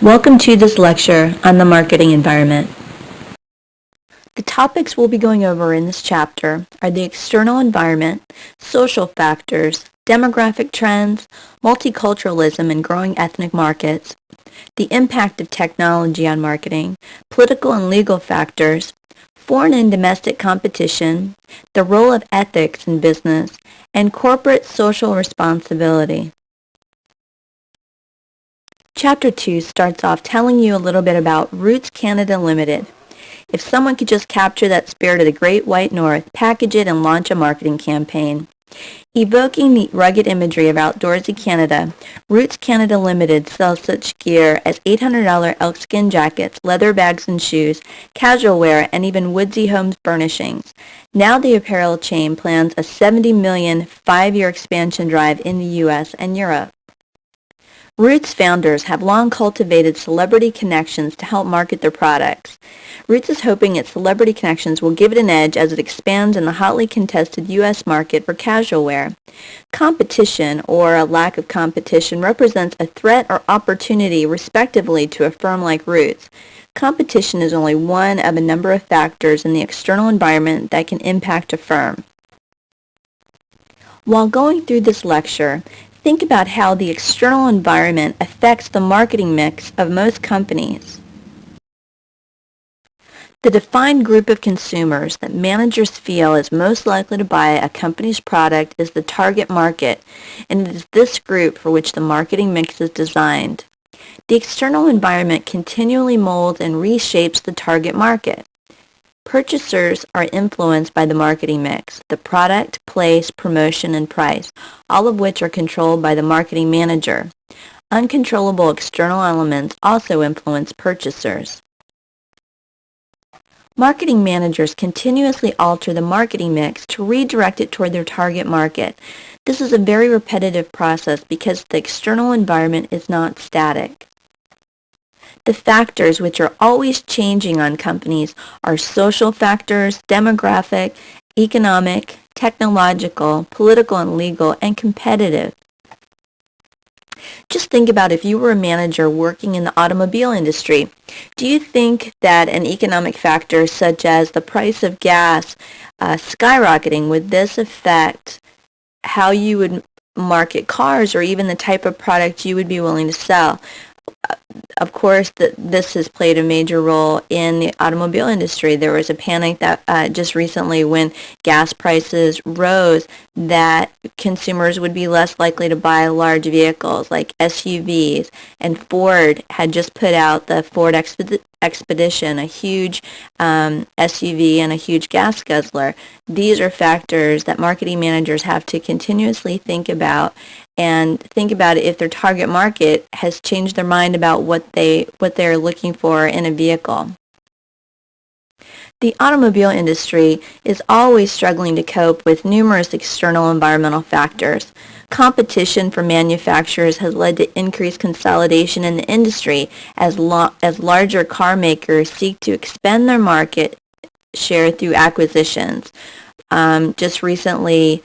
Welcome to this lecture on the marketing environment. The topics we'll be going over in this chapter are the external environment, social factors, demographic trends, multiculturalism in growing ethnic markets, the impact of technology on marketing, political and legal factors, foreign and domestic competition, the role of ethics in business, and corporate social responsibility. Chapter 2 starts off telling you a little bit about Roots Canada Limited. If someone could just capture that spirit of the Great White North, package it, and launch a marketing campaign. Evoking the rugged imagery of outdoorsy Canada, Roots Canada Limited sells such gear as $800 elkskin jackets, leather bags and shoes, casual wear, and even woodsy home furnishings. Now the apparel chain plans a $70 million 5-year expansion drive in the U.S. and Europe. Roots founders have long cultivated celebrity connections to help market their products. Roots is hoping its celebrity connections will give it an edge as it expands in the hotly contested U.S. market for casual wear. Competition, or a lack of competition, represents a threat or opportunity, respectively, to a firm like Roots. Competition is only one of a number of factors in the external environment that can impact a firm. While going through this lecture, think about how the external environment affects the marketing mix of most companies. The defined group of consumers that managers feel is most likely to buy a company's product is the target market, and it is this group for which the marketing mix is designed. The external environment continually molds and reshapes the target market. Purchasers are influenced by the marketing mix, the product, place, promotion, and price, all of which are controlled by the marketing manager. Uncontrollable external elements also influence purchasers. Marketing managers continuously alter the marketing mix to redirect it toward their target market. This is a very repetitive process because the external environment is not static. The factors which are always changing on companies are social factors, demographic, economic, technological, political and legal, and competitive. Just think about if you were a manager working in the automobile industry. Do you think that an economic factor such as the price of gas skyrocketing, would this affect how you would market cars or even the type of product you would be willing to sell? Of course, this has played a major role in the automobile industry. There was a panic that just recently when gas prices rose that consumers would be less likely to buy large vehicles like SUVs. And Ford had just put out the Ford Expedition, a huge SUV and a huge gas guzzler. These are factors that marketing managers have to continuously think about, and think about if their target market has changed their mind about what they're looking for in a vehicle. The automobile industry is always struggling to cope with numerous external environmental factors. Competition for manufacturers has led to increased consolidation in the industry as larger car makers seek to expand their market share through acquisitions. Just recently,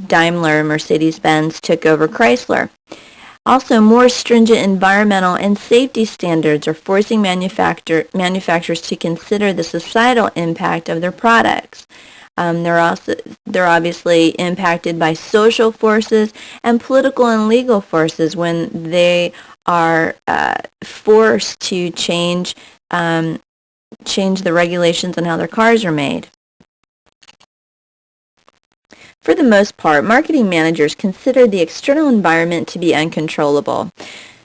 Daimler, Mercedes-Benz took over Chrysler. Also, more stringent environmental and safety standards are forcing manufacturers to consider the societal impact of their products. They're obviously impacted by social forces and political and legal forces when they are forced to change the regulations on how their cars are made. For the most part, marketing managers consider the external environment to be uncontrollable.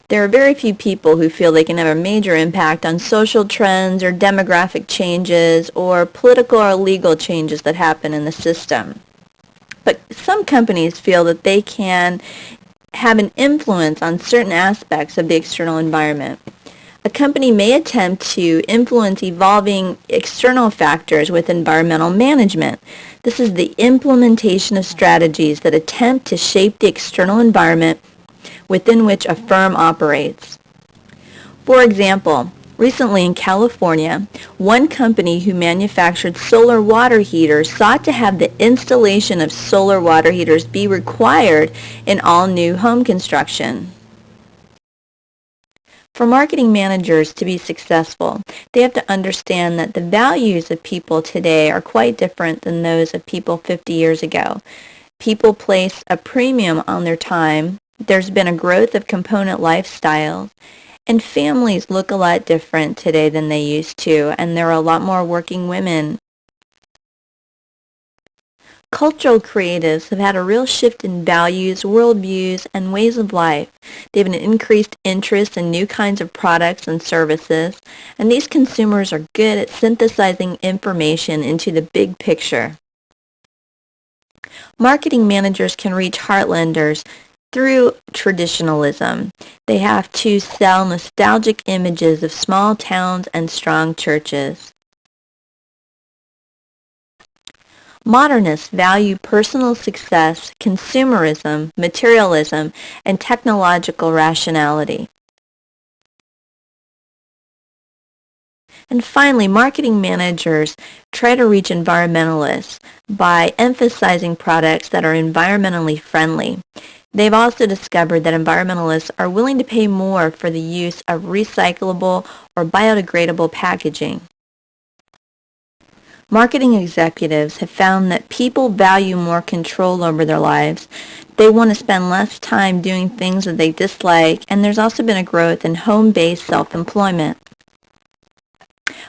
There are very few people who feel they can have a major impact on social trends or demographic changes or political or legal changes that happen in the system. But some companies feel that they can have an influence on certain aspects of the external environment. A company may attempt to influence evolving external factors with environmental management. This is the implementation of strategies that attempt to shape the external environment within which a firm operates. For example, recently in California, one company who manufactured solar water heaters sought to have the installation of solar water heaters be required in all new home construction. For marketing managers to be successful, they have to understand that the values of people today are quite different than those of people 50 years ago. People place a premium on their time. There's been a growth of component lifestyles, and families look a lot different today than they used to, and there are a lot more working women. Cultural creatives have had a real shift in values, worldviews, and ways of life. They have an increased interest in new kinds of products and services, and these consumers are good at synthesizing information into the big picture. Marketing managers can reach heartlanders through traditionalism. They have to sell nostalgic images of small towns and strong churches. Modernists value personal success, consumerism, materialism, and technological rationality. And finally, marketing managers try to reach environmentalists by emphasizing products that are environmentally friendly. They've also discovered that environmentalists are willing to pay more for the use of recyclable or biodegradable packaging. Marketing executives have found that people value more control over their lives. They want to spend less time doing things that they dislike, and there's also been a growth in home-based self-employment.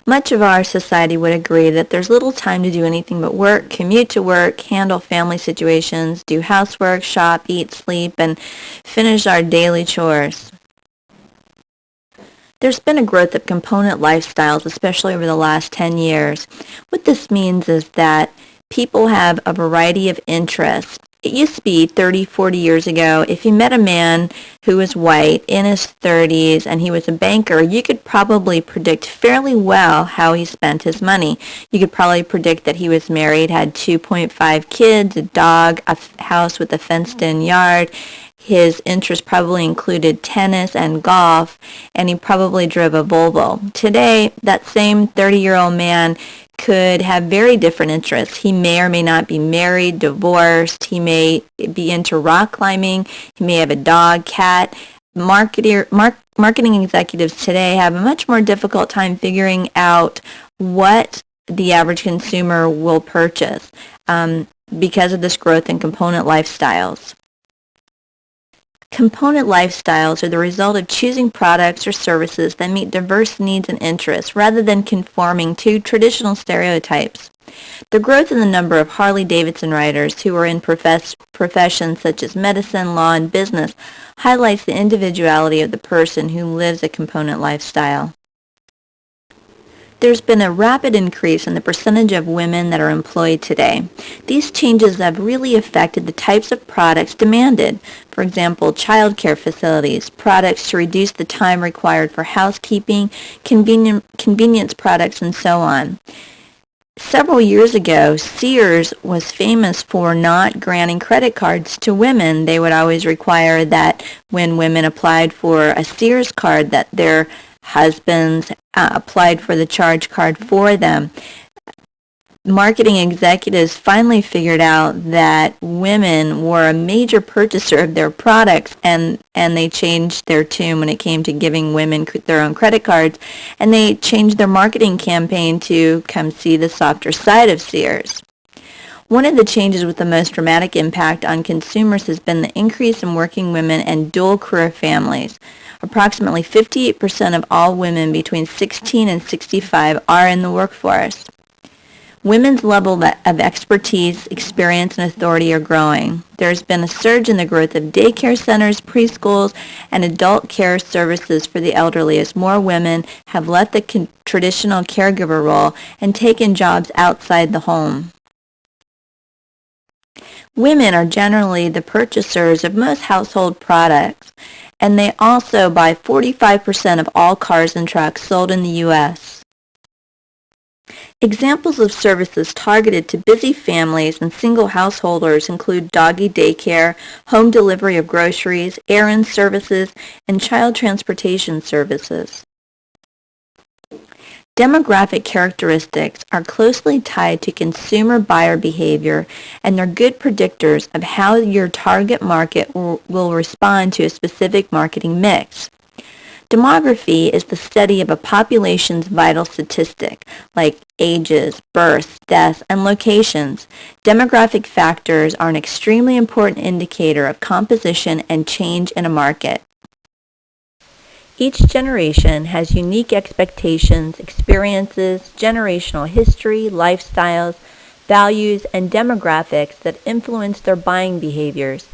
Much of our society would agree that there's little time to do anything but work, commute to work, handle family situations, do housework, shop, eat, sleep, and finish our daily chores. There's been a growth of component lifestyles, especially over the last 10 years. What this means is that people have a variety of interests. It used to be 30, 40 years ago, if you met a man who was white in his 30s and he was a banker, you could probably predict fairly well how he spent his money. You could probably predict that he was married, had 2.5 kids, a dog, a house with a fenced-in yard. His interests probably included tennis and golf, and he probably drove a Volvo. Today, that same 30-year-old man could have very different interests. He may or may not be married, divorced. He may be into rock climbing. He may have a dog, cat. Marketing executives today have a much more difficult time figuring out what the average consumer will purchase because of this growth in component lifestyles. Component lifestyles are the result of choosing products or services that meet diverse needs and interests rather than conforming to traditional stereotypes. The growth in the number of Harley-Davidson riders who are in professions such as medicine, law, and business highlights the individuality of the person who lives a component lifestyle. There's been a rapid increase in the percentage of women that are employed today. These changes have really affected the types of products demanded. For example, child care facilities, products to reduce the time required for housekeeping, convenience products, and so on. Several years ago, Sears was famous for not granting credit cards to women. They would always require that when women applied for a Sears card that their husbands applied for the charge card for them. Marketing executives finally figured out that women were a major purchaser of their products, and they changed their tune when it came to giving women their own credit cards, and they changed their marketing campaign to come see the softer side of Sears. One of the changes with the most dramatic impact on consumers has been the increase in working women and dual-career families. Approximately 58% of all women between 16 and 65 are in the workforce. Women's level of expertise, experience, and authority are growing. There's been a surge in the growth of daycare centers, preschools, and adult care services for the elderly as more women have left the traditional caregiver role and taken jobs outside the home. Women are generally the purchasers of most household products, and they also buy 45% of all cars and trucks sold in the U.S. Examples of services targeted to busy families and single householders include doggy daycare, home delivery of groceries, errand services, and child transportation services. Demographic characteristics are closely tied to consumer buyer behavior, and they're good predictors of how your target market will respond to a specific marketing mix. Demography is the study of a population's vital statistic, like ages, births, deaths, and locations. Demographic factors are an extremely important indicator of composition and change in a market. Each generation has unique expectations, experiences, generational history, lifestyles, values, and demographics that influence their buying behaviors.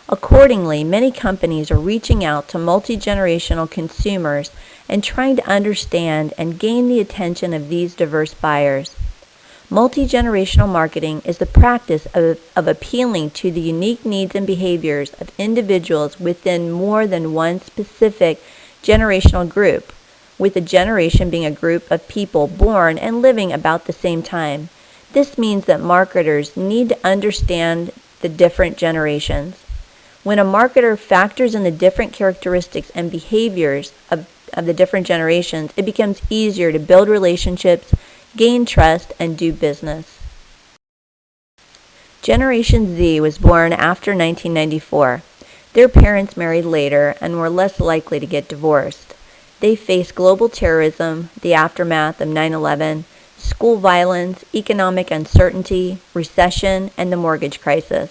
Accordingly, many companies are reaching out to multi-generational consumers and trying to understand and gain the attention of these diverse buyers. Multi-generational marketing is the practice of appealing to the unique needs and behaviors of individuals within more than one specific generational group, with a generation being a group of people born and living about the same time. This means that marketers need to understand the different generations. When a marketer factors in the different characteristics and behaviors of the different generations, it becomes easier to build relationships, gain trust, and do business. Generation Z was born after 1994. Their parents married later and were less likely to get divorced. They face global terrorism, the aftermath of 9/11, school violence, economic uncertainty, recession, and the mortgage crisis.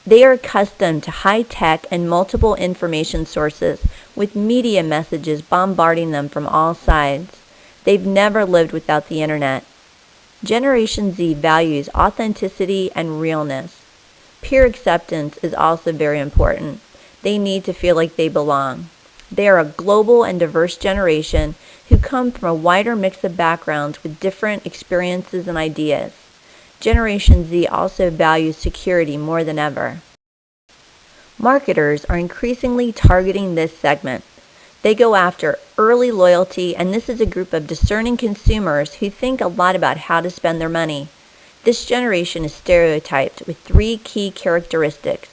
They are accustomed to high-tech and multiple information sources with media messages bombarding them from all sides. They've never lived without the internet. Generation Z values authenticity and realness. Peer acceptance is also very important. They need to feel like they belong. They are a global and diverse generation who come from a wider mix of backgrounds with different experiences and ideas. Generation Z also values security more than ever. Marketers are increasingly targeting this segment. They go after early loyalty, and this is a group of discerning consumers who think a lot about how to spend their money. This generation is stereotyped with three key characteristics: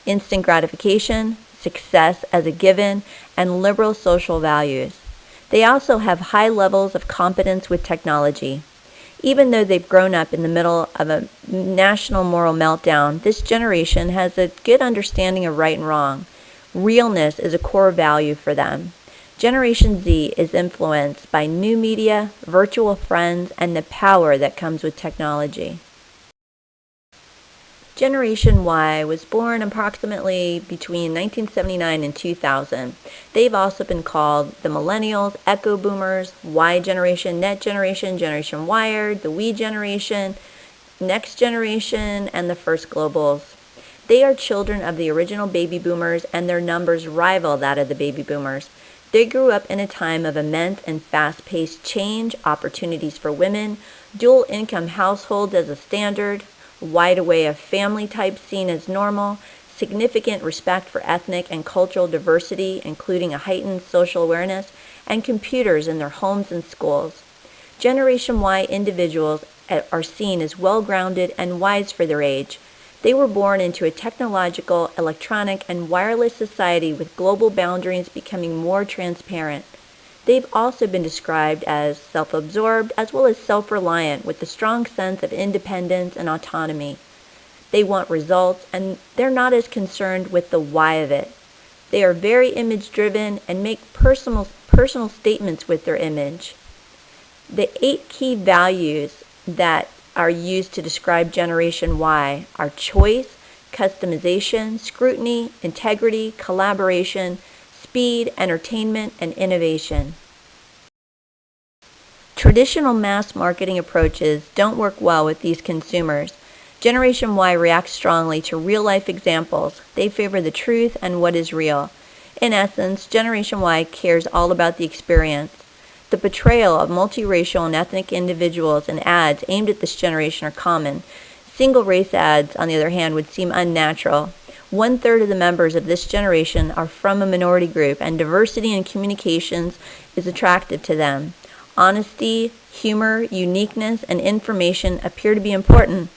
instant gratification, success as a given, and liberal social values. They also have high levels of competence with technology. Even though they've grown up in the middle of a national moral meltdown, this generation has a good understanding of right and wrong. Realness is a core value for them. Generation Z is influenced by new media, virtual friends, and the power that comes with technology. Generation Y was born approximately between 1979 and 2000. They've also been called the Millennials, Echo Boomers, Y Generation, Net Generation, Generation Wired, the We Generation, Next Generation, and the First Globals. They are children of the original baby boomers, and their numbers rival that of the baby boomers. They grew up in a time of immense and fast-paced change, opportunities for women, dual-income households as a standard, wide array of family types seen as normal, significant respect for ethnic and cultural diversity, including a heightened social awareness, and computers in their homes and schools. Generation Y individuals are seen as well-grounded and wise for their age. They were born into a technological, electronic, and wireless society with global boundaries becoming more transparent. They've also been described as self-absorbed as well as self-reliant with a strong sense of independence and autonomy. They want results, and they're not as concerned with the why of it. They are very image-driven and make personal statements with their image. The 8 key values that are used to describe Generation Y are choice, customization, scrutiny, integrity, collaboration, speed, entertainment, and innovation. Traditional mass marketing approaches don't work well with these consumers. Generation Y reacts strongly to real-life examples. They favor the truth and what is real. In essence, Generation Y cares all about the experience. The portrayal of multiracial and ethnic individuals in ads aimed at this generation are common. Single-race ads, on the other hand, would seem unnatural. 1/3 of the members of this generation are from a minority group, and diversity in communications is attractive to them. Honesty, humor, uniqueness, and information appear to be important.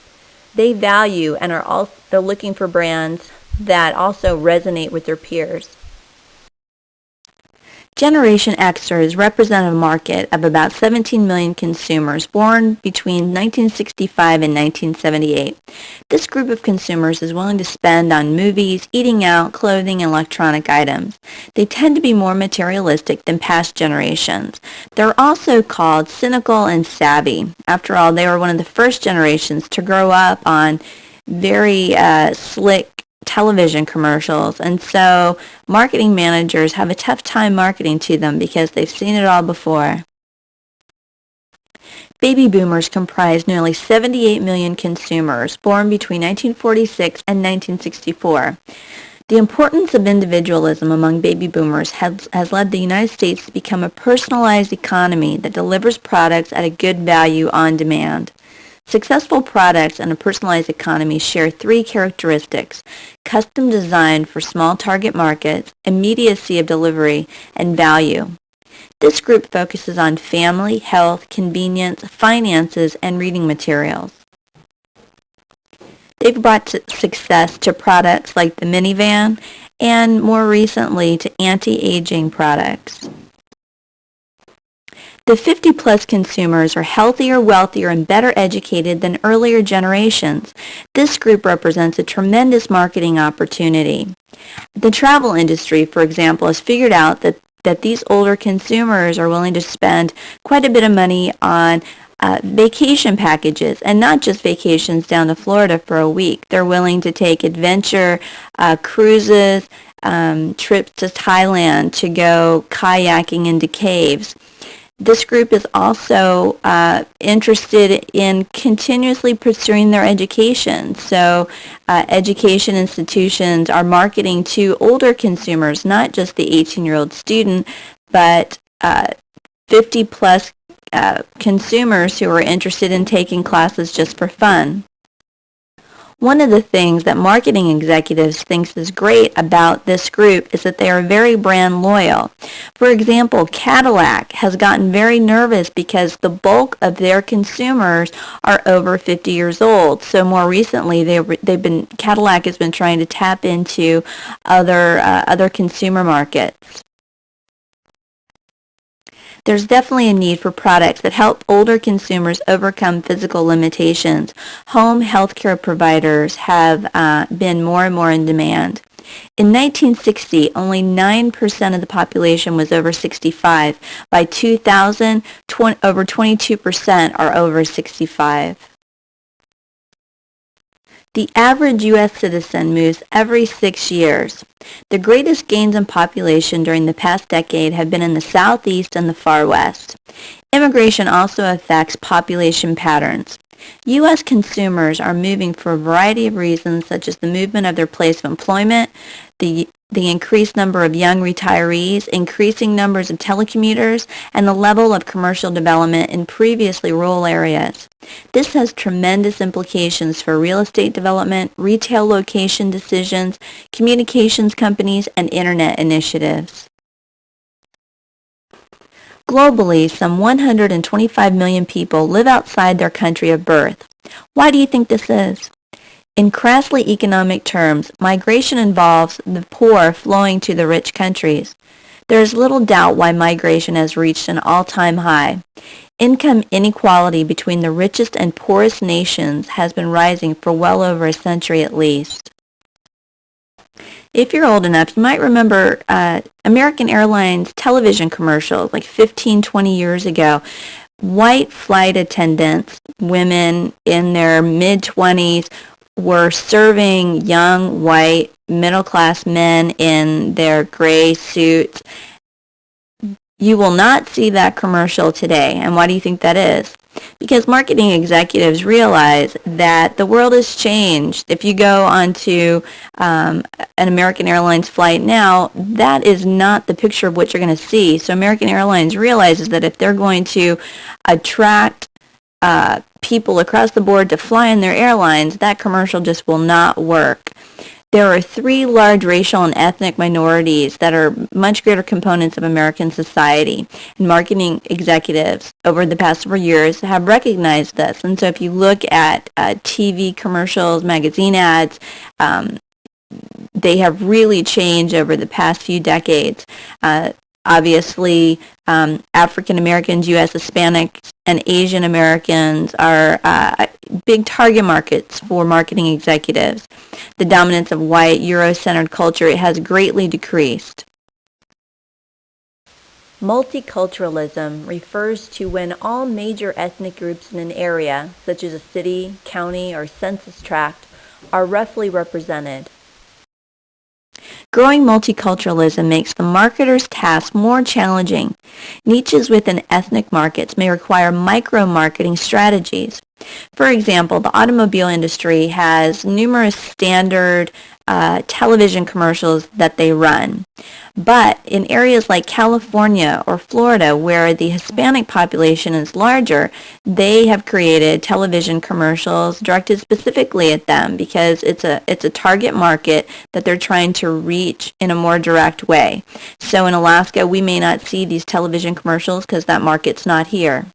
They value and are also looking for brands that also resonate with their peers. Generation Xers represent a market of about 17 million consumers born between 1965 and 1978. This group of consumers is willing to spend on movies, eating out, clothing, and electronic items. They tend to be more materialistic than past generations. They're also called cynical and savvy. After all, they were one of the first generations to grow up on very slick television commercials, and so marketing managers have a tough time marketing to them because they've seen it all before. Baby boomers comprise nearly 78 million consumers born between 1946 and 1964. The importance of individualism among baby boomers has led the United States to become a personalized economy that delivers products at a good value on demand. Successful products and a personalized economy share three characteristics: custom designed for small target markets, immediacy of delivery, and value. This group focuses on family, health, convenience, finances, and reading materials. They've brought success to products like the minivan and more recently to anti-aging products. The 50-plus consumers are healthier, wealthier, and better educated than earlier generations. This group represents a tremendous marketing opportunity. The travel industry, for example, has figured out that these older consumers are willing to spend quite a bit of money on vacation packages, and not just vacations down to Florida for a week. They're willing to take adventure cruises, trips to Thailand to go kayaking into caves. This group is also interested in continuously pursuing their education. So education institutions are marketing to older consumers, not just the 18-year-old student, but 50-plus consumers who are interested in taking classes just for fun. One of the things that marketing executives think is great about this group is that they are very brand loyal. For example, Cadillac has gotten very nervous because the bulk of their consumers are over 50 years old. So more recently, Cadillac has been trying to tap into other consumer markets. There's definitely a need for products that help older consumers overcome physical limitations. Home healthcare providers have been more and more in demand. In 1960, only 9% of the population was over 65. By 2000, over 22% are over 65. The average U.S. citizen moves every 6 years. The greatest gains in population during the past decade have been in the Southeast and the Far West. Immigration also affects population patterns. U.S. consumers are moving for a variety of reasons, such as the movement of their place of employment, the increased number of young retirees, increasing numbers of telecommuters, and the level of commercial development in previously rural areas. This has tremendous implications for real estate development, retail location decisions, communications companies, and internet initiatives. Globally, some 125 million people live outside their country of birth. Why do you think this is? In crassly economic terms, migration involves the poor flowing to the rich countries. There is little doubt why migration has reached an all-time high. Income inequality between the richest and poorest nations has been rising for well over a century at least. If you're old enough, you might remember American Airlines television commercials like 15, 20 years ago. White flight attendants, women in their mid-20s, were serving young, white, middle-class men in their gray suits. You will not see that commercial today. And why do you think that is? Because marketing executives realize that the world has changed. If you go onto an American Airlines flight now, that is not the picture of what you're going to see. So American Airlines realizes that if they're going to attract people across the board to fly in their airlines, that commercial just will not work. There are 3 large racial and ethnic minorities that are much greater components of American society, and marketing executives over the past several years have recognized this. And so if you look at TV commercials, magazine ads, they have really changed over the past few decades. Obviously, African Americans, U.S. Hispanics, and Asian Americans are big target markets for marketing executives. The dominance of white, Euro-centered culture has greatly decreased. Multiculturalism refers to when all major ethnic groups in an area, such as a city, county, or census tract, are roughly represented. Growing multiculturalism makes the marketer's task more challenging. Niches within ethnic markets may require micro-marketing strategies. For example, the automobile industry has numerous standard television commercials that they run. But in areas like California or Florida, where the Hispanic population is larger, they have created television commercials directed specifically at them because it's a target market that they're trying to reach in a more direct way. So in Alaska, we may not see these television commercials because that market's not here.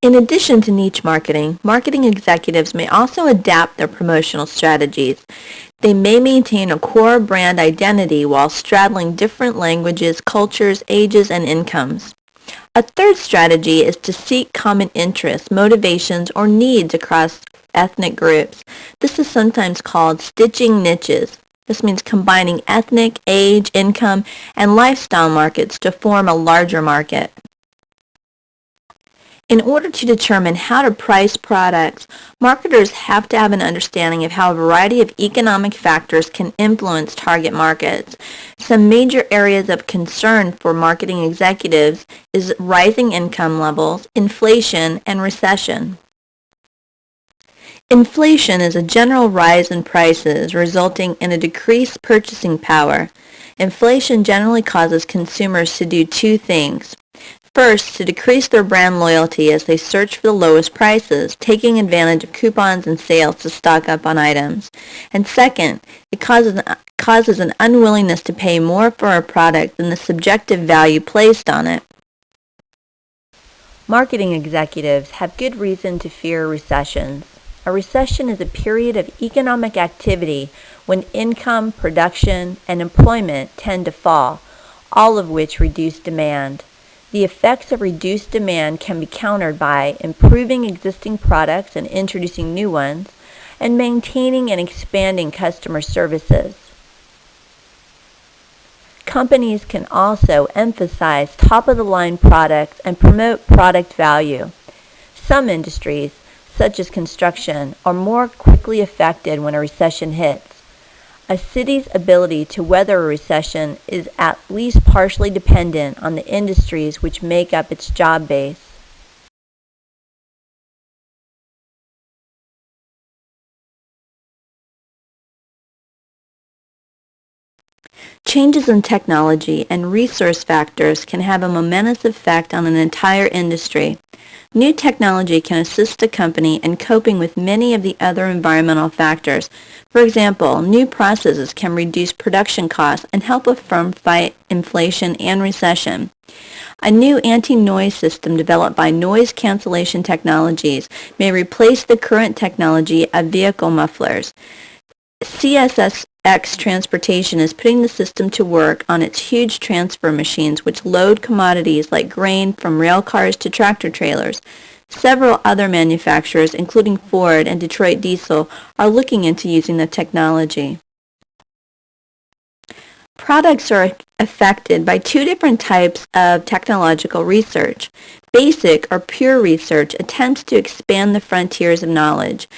In addition to niche marketing, marketing executives may also adapt their promotional strategies. They may maintain a core brand identity while straddling different languages, cultures, ages, and incomes. A third strategy is to seek common interests, motivations, or needs across ethnic groups. This is sometimes called stitching niches. This means combining ethnic, age, income, and lifestyle markets to form a larger market. In order to determine how to price products, marketers have to have an understanding of how a variety of economic factors can influence target markets. Some major areas of concern for marketing executives is rising income levels, inflation, and recession. Inflation is a general rise in prices resulting in a decreased purchasing power. Inflation generally causes consumers to do two things. First, to decrease their brand loyalty as they search for the lowest prices, taking advantage of coupons and sales to stock up on items. And second, it causes an unwillingness to pay more for a product than the subjective value placed on it. Marketing executives have good reason to fear recessions. A recession is a period of economic activity when income, production, and employment tend to fall, all of which reduce demand. The effects of reduced demand can be countered by improving existing products and introducing new ones, and maintaining and expanding customer services. Companies can also emphasize top-of-the-line products and promote product value. Some industries, such as construction, are more quickly affected when a recession hits. A city's ability to weather a recession is at least partially dependent on the industries which make up its job base. Changes in technology and resource factors can have a momentous effect on an entire industry. New technology can assist a company in coping with many of the other environmental factors. For example, new processes can reduce production costs and help a firm fight inflation and recession. A new anti-noise system developed by noise cancellation technologies may replace the current technology of vehicle mufflers. CSX Transportation is putting the system to work on its huge transfer machines which load commodities like grain from rail cars to tractor trailers. Several other manufacturers, including Ford and Detroit Diesel, are looking into using the technology. Products are affected by two different types of technological research. Basic or pure research attempts to expand the frontiers of knowledge.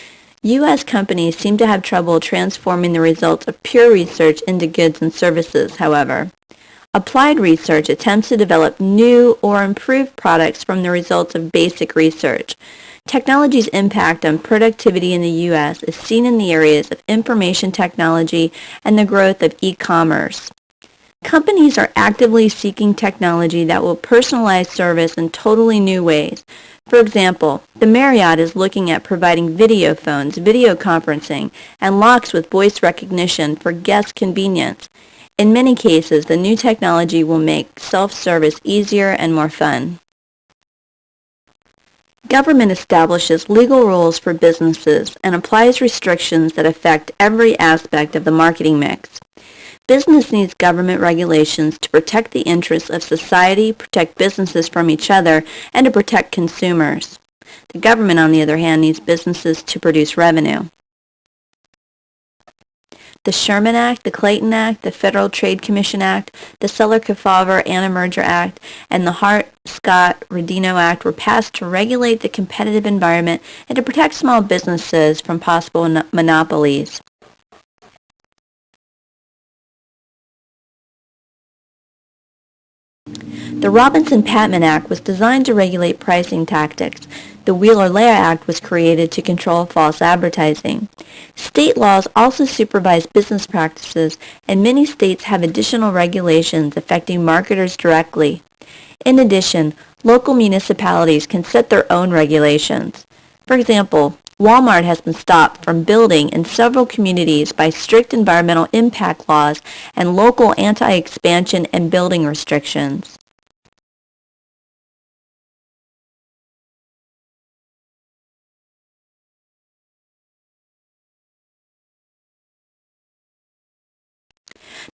U.S. companies seem to have trouble transforming the results of pure research into goods and services, however. Applied research attempts to develop new or improved products from the results of basic research. Technology's impact on productivity in the U.S. is seen in the areas of information technology and the growth of e-commerce. Companies are actively seeking technology that will personalize service in totally new ways. For example, the Marriott is looking at providing video phones, video conferencing, and locks with voice recognition for guest convenience. In many cases, the new technology will make self-service easier and more fun. Government establishes legal rules for businesses and applies restrictions that affect every aspect of the marketing mix. Business needs government regulations to protect the interests of society, protect businesses from each other, and to protect consumers. The government, on the other hand, needs businesses to produce revenue. The Sherman Act, the Clayton Act, the Federal Trade Commission Act, the Seller-Kefauver Anti-Merger Act, and the Hart-Scott-Rodino Act were passed to regulate the competitive environment and to protect small businesses from possible monopolies. The Robinson-Patman Act was designed to regulate pricing tactics. The Wheeler-Laya Act was created to control false advertising. State laws also supervise business practices, and many states have additional regulations affecting marketers directly. In addition, local municipalities can set their own regulations. For example, Walmart has been stopped from building in several communities by strict environmental impact laws and local anti-expansion and building restrictions.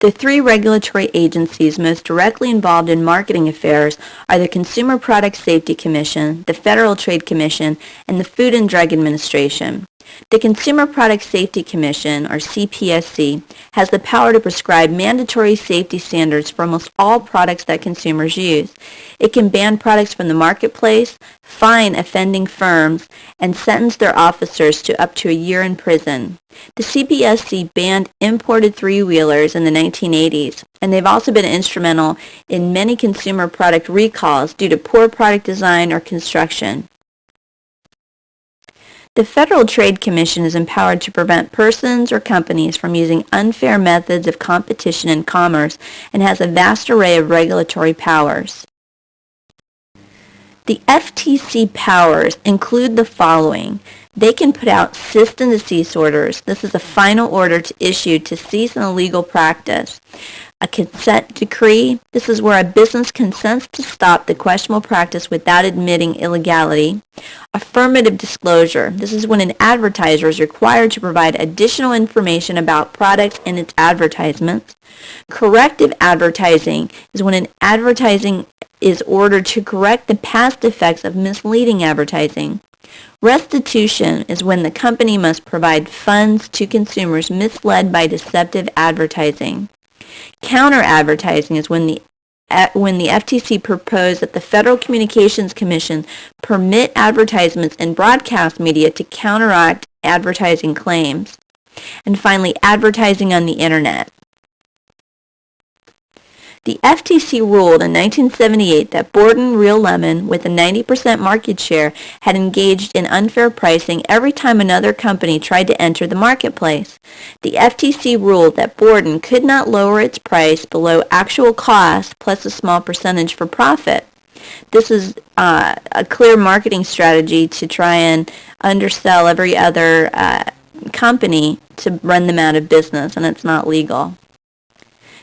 The three regulatory agencies most directly involved in marketing affairs are the Consumer Product Safety Commission, the Federal Trade Commission, and the Food and Drug Administration. The Consumer Product Safety Commission, or CPSC, has the power to prescribe mandatory safety standards for almost all products that consumers use. It can ban products from the marketplace, fine offending firms, and sentence their officers to up to a year in prison. The CPSC banned imported three-wheelers in the 1980s, and they've also been instrumental in many consumer product recalls due to poor product design or construction. The Federal Trade Commission is empowered to prevent persons or companies from using unfair methods of competition in commerce and has a vast array of regulatory powers. The FTC powers include the following. They can put out cease and desist orders. This is a final order to issue to cease an illegal practice. A consent decree. This is where a business consents to stop the questionable practice without admitting illegality. Affirmative disclosure. This is when an advertiser is required to provide additional information about products in its advertisements. Corrective advertising is when an advertising is ordered to correct the past effects of misleading advertising. Restitution is when the company must provide funds to consumers misled by deceptive advertising. Counter-advertising is when the FTC proposed that the Federal Communications Commission permit advertisements in broadcast media to counteract advertising claims. And finally, advertising on the Internet. The FTC ruled in 1978 that Borden Real Lemon, with a 90% market share, had engaged in unfair pricing every time another company tried to enter the marketplace. The FTC ruled that Borden could not lower its price below actual cost plus a small percentage for profit. This is a clear marketing strategy to try and undersell every other company to run them out of business, and it's not legal.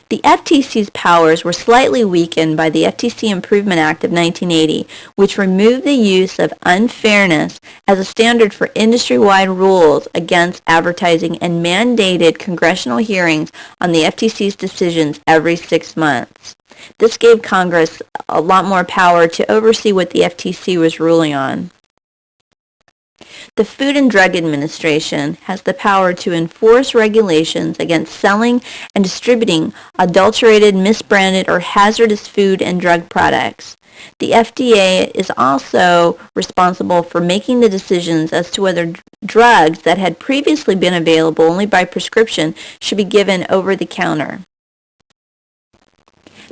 The FTC's powers were slightly weakened by the FTC Improvement Act of 1980, which removed the use of unfairness as a standard for industry-wide rules against advertising and mandated congressional hearings on the FTC's decisions every 6 months. This gave Congress a lot more power to oversee what the FTC was ruling on. The Food and Drug Administration has the power to enforce regulations against selling and distributing adulterated, misbranded, or hazardous food and drug products. The FDA is also responsible for making the decisions as to whether drugs that had previously been available only by prescription should be given over the counter.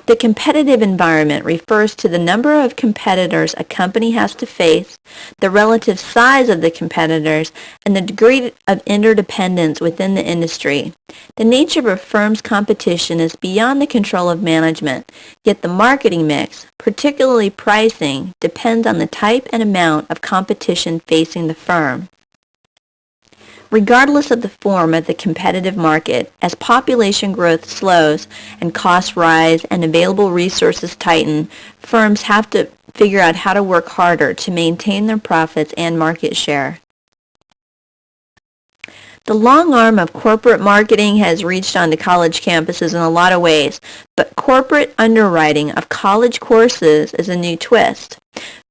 The competitive environment refers to the number of competitors a company has to face, the relative size of the competitors, and the degree of interdependence within the industry. The nature of a firm's competition is beyond the control of management, yet the marketing mix, particularly pricing, depends on the type and amount of competition facing the firm. Regardless of the form of the competitive market, as population growth slows and costs rise and available resources tighten, firms have to figure out how to work harder to maintain their profits and market share. The long arm of corporate marketing has reached onto college campuses in a lot of ways, but corporate underwriting of college courses is a new twist.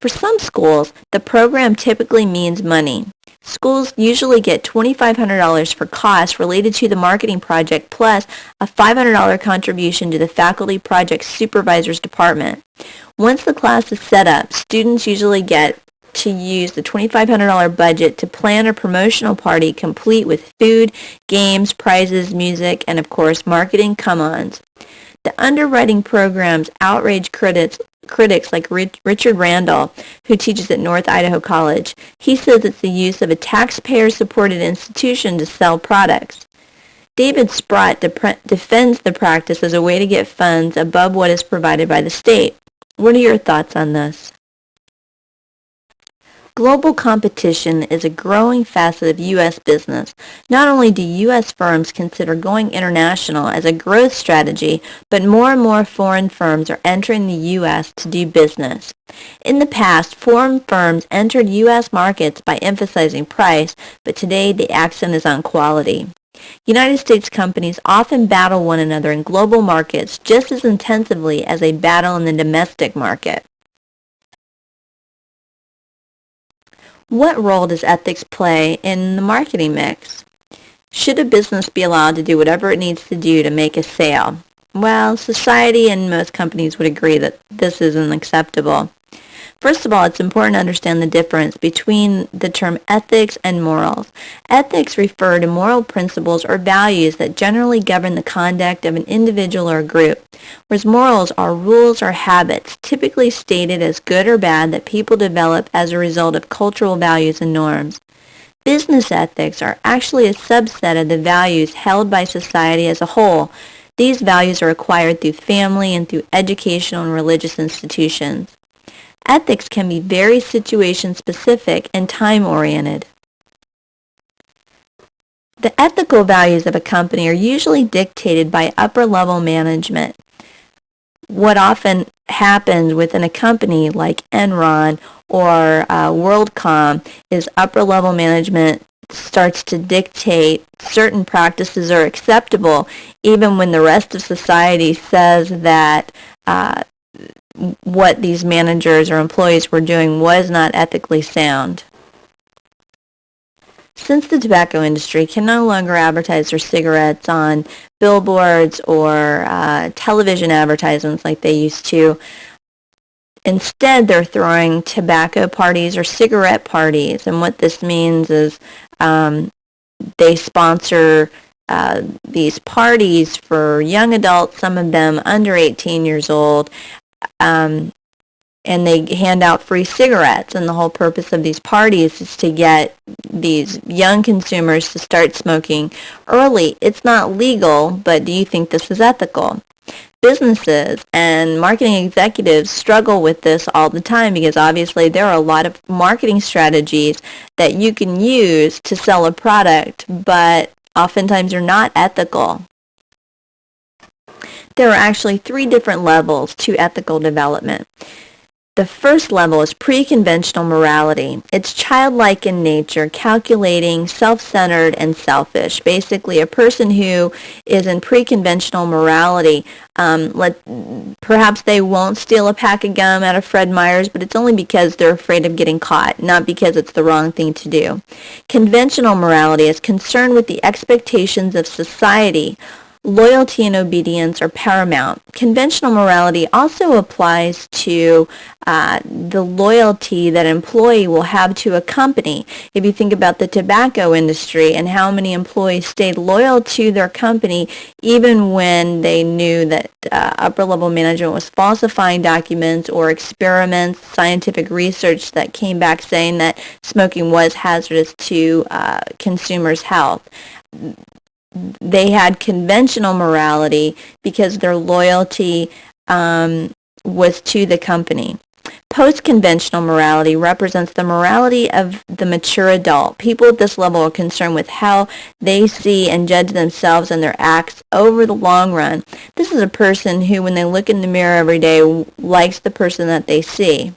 For some schools, the program typically means money. Schools usually get $2,500 for costs related to the marketing project plus a $500 contribution to the faculty project supervisor's department. Once the class is set up, students usually get to use the $2,500 budget to plan a promotional party complete with food, games, prizes, music, and of course marketing come-ons. The underwriting programs outrage critics like Richard Randall, who teaches at North Idaho College. He says it's the use of a taxpayer-supported institution to sell products. David Sprott defends the practice as a way to get funds above what is provided by the state. What are your thoughts on this? Global competition is a growing facet of U.S. business. Not only do U.S. firms consider going international as a growth strategy, but more and more foreign firms are entering the U.S. to do business. In the past, foreign firms entered U.S. markets by emphasizing price, but today the accent is on quality. United States companies often battle one another in global markets just as intensively as they battle in the domestic market. What role does ethics play in the marketing mix? Should a business be allowed to do whatever it needs to do to make a sale? Well, society and most companies would agree that this isn't acceptable. First of all, it's important to understand the difference between the term ethics and morals. Ethics refer to moral principles or values that generally govern the conduct of an individual or a group, whereas morals are rules or habits, typically stated as good or bad, that people develop as a result of cultural values and norms. Business ethics are actually a subset of the values held by society as a whole. These values are acquired through family and through educational and religious institutions. Ethics can be very situation-specific and time-oriented. The ethical values of a company are usually dictated by upper-level management. What often happens within a company like Enron or WorldCom is upper-level management starts to dictate certain practices are acceptable even when the rest of society says that what these managers or employees were doing was not ethically sound. Since the tobacco industry can no longer advertise their cigarettes on billboards or television advertisements like they used to, instead they're throwing tobacco parties or cigarette parties. And what this means is they sponsor these parties for young adults, some of them under 18 years old, and they hand out free cigarettes, and the whole purpose of these parties is to get these young consumers to start smoking early. It's not legal, but do you think this is ethical? Businesses and marketing executives struggle with this all the time because obviously there are a lot of marketing strategies that you can use to sell a product, but oftentimes are not ethical. There are actually 3 different levels to ethical development. The first level is pre-conventional morality. It's childlike in nature, calculating, self-centered, and selfish. Basically, a person who is in pre-conventional morality, perhaps they won't steal a pack of gum out of Fred Meyer's, but it's only because they're afraid of getting caught, not because it's the wrong thing to do. Conventional morality is concerned with the expectations of society. Loyalty and obedience are paramount. Conventional morality also applies to the loyalty that an employee will have to a company. If you think about the tobacco industry and how many employees stayed loyal to their company even when they knew that upper-level management was falsifying documents or experiments, scientific research that came back saying that smoking was hazardous to consumers' health. They had conventional morality because their loyalty was to the company. Post-conventional morality represents the morality of the mature adult. People at this level are concerned with how they see and judge themselves and their acts over the long run. This is a person who, when they look in the mirror every day, likes the person that they see.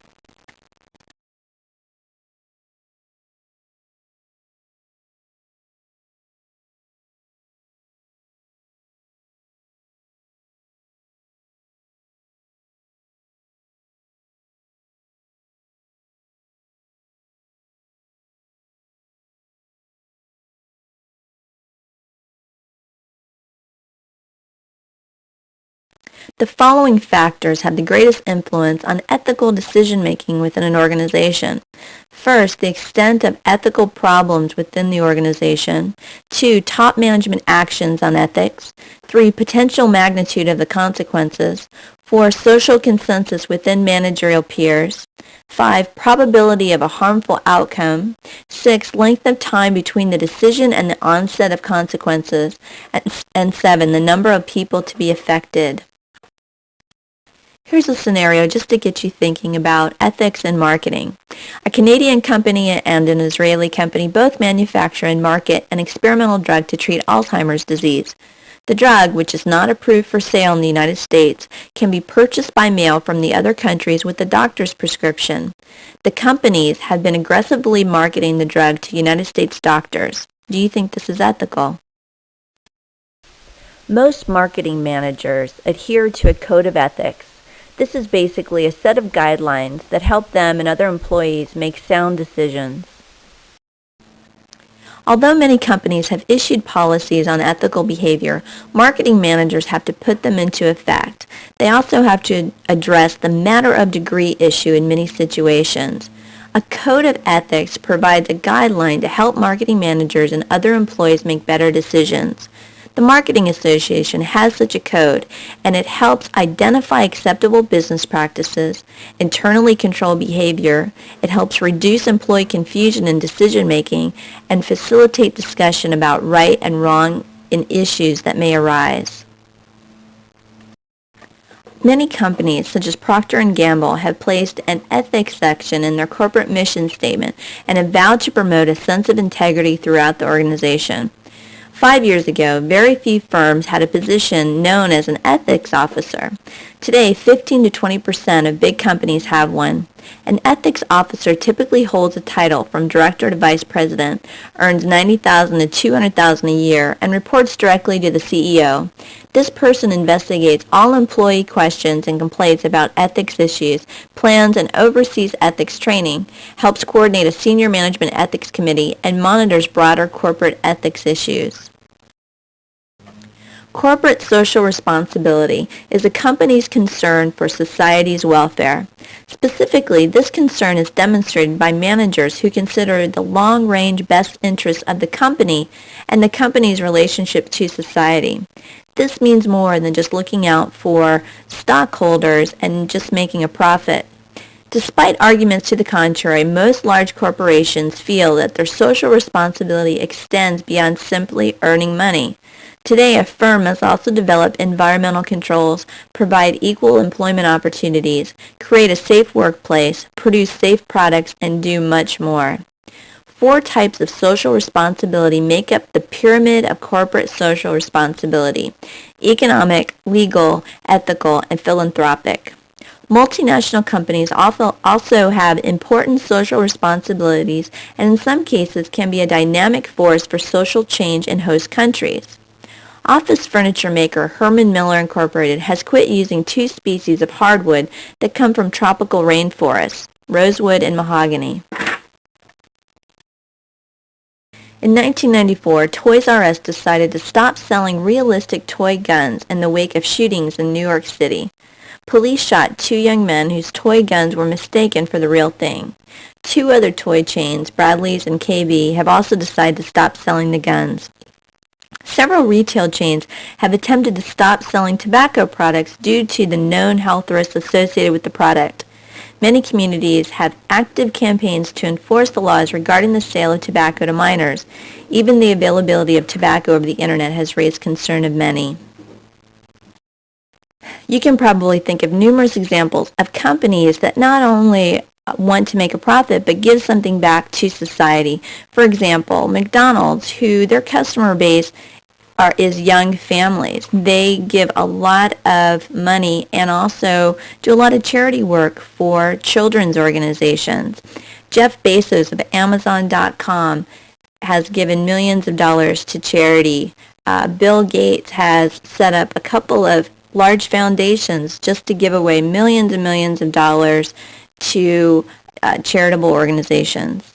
The following factors have the greatest influence on ethical decision-making within an organization. First, the extent of ethical problems within the organization. 2, top management actions on ethics. 3, potential magnitude of the consequences. 4, social consensus within managerial peers. 5, probability of a harmful outcome. 6, length of time between the decision and the onset of consequences. And 7, the number of people to be affected. Here's a scenario just to get you thinking about ethics and marketing. A Canadian company and an Israeli company both manufacture and market an experimental drug to treat Alzheimer's disease. The drug, which is not approved for sale in the United States, can be purchased by mail from the other countries with a doctor's prescription. The companies have been aggressively marketing the drug to United States doctors. Do you think this is ethical? Most marketing managers adhere to a code of ethics. This is basically a set of guidelines that help them and other employees make sound decisions. Although many companies have issued policies on ethical behavior, marketing managers have to put them into effect. They also have to address the matter of degree issue in many situations. A code of ethics provides a guideline to help marketing managers and other employees make better decisions. The Marketing Association has such a code, and it helps identify acceptable business practices, internally control behavior, it helps reduce employee confusion in decision-making, and facilitate discussion about right and wrong in issues that may arise. Many companies, such as Procter & Gamble, have placed an ethics section in their corporate mission statement and have vowed to promote a sense of integrity throughout the organization. 5 years ago, very few firms had a position known as an ethics officer. Today, 15 to 20% of big companies have one. An ethics officer typically holds a title from director to vice president, earns $90,000 to $200,000 a year, and reports directly to the CEO. This person investigates all employee questions and complaints about ethics issues, plans and oversees ethics training, helps coordinate a senior management ethics committee, and monitors broader corporate ethics issues. Corporate social responsibility is a company's concern for society's welfare. Specifically, this concern is demonstrated by managers who consider the long-range best interests of the company and the company's relationship to society. This means more than just looking out for stockholders and just making a profit. Despite arguments to the contrary, most large corporations feel that their social responsibility extends beyond simply earning money. Today, a firm must also develop environmental controls, provide equal employment opportunities, create a safe workplace, produce safe products, and do much more. 4 types of social responsibility make up the pyramid of corporate social responsibility: economic, legal, ethical, and philanthropic. Multinational companies also have important social responsibilities and in some cases can be a dynamic force for social change in host countries. Office furniture maker Herman Miller Incorporated has quit using 2 species of hardwood that come from tropical rainforests, rosewood and mahogany. In 1994, Toys R Us decided to stop selling realistic toy guns in the wake of shootings in New York City. Police shot 2 young men whose toy guns were mistaken for the real thing. 2 other toy chains, Bradley's and KB, have also decided to stop selling the guns. Several retail chains have attempted to stop selling tobacco products due to the known health risks associated with the product. Many communities have active campaigns to enforce the laws regarding the sale of tobacco to minors. Even the availability of tobacco over the internet has raised concern of many. You can probably think of numerous examples of companies that not only want to make a profit but give something back to society. For example, McDonald's, who their customer base is young families. They give a lot of money and also do a lot of charity work for children's organizations. Jeff Bezos of Amazon.com has given millions of dollars to charity. Bill Gates has set up a couple of large foundations just to give away millions and millions of dollars to charitable organizations.